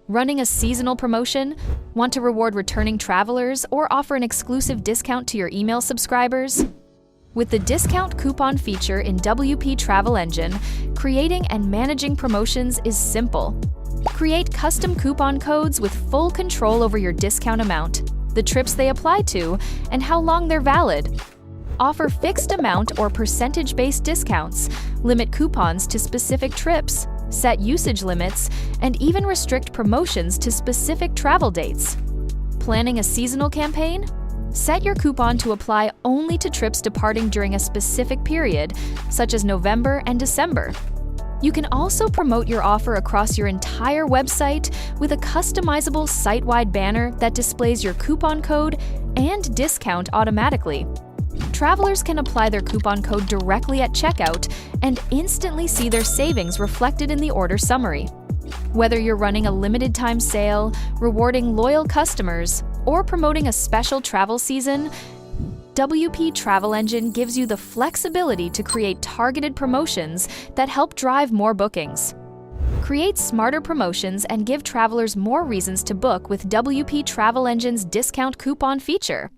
Running a seasonal promotion? Want to reward returning travelers or offer an exclusive discount to your email subscribers? With the discount coupon feature in WP Travel Engine, creating and managing promotions is simple. Create custom coupon codes with full control over your discount amount, the trips they apply to, and how long they're valid. Offer fixed amount or percentage-based discounts, limit coupons to specific trips, set usage limits, and even restrict promotions to specific travel dates. Planning a seasonal campaign? Set your coupon to apply only to trips departing during a specific period, such as November and December. You can also promote your offer across your entire website with a customizable site-wide banner that displays your coupon code and discount automatically. Travelers can apply their coupon code directly at checkout and instantly see their savings reflected in the order summary. Whether you're running a limited-time sale, rewarding loyal customers, or promoting a special travel season, WP Travel Engine gives you the flexibility to create targeted promotions that help drive more bookings. Create smarter promotions and give travelers more reasons to book with WP Travel Engine's discount coupon feature.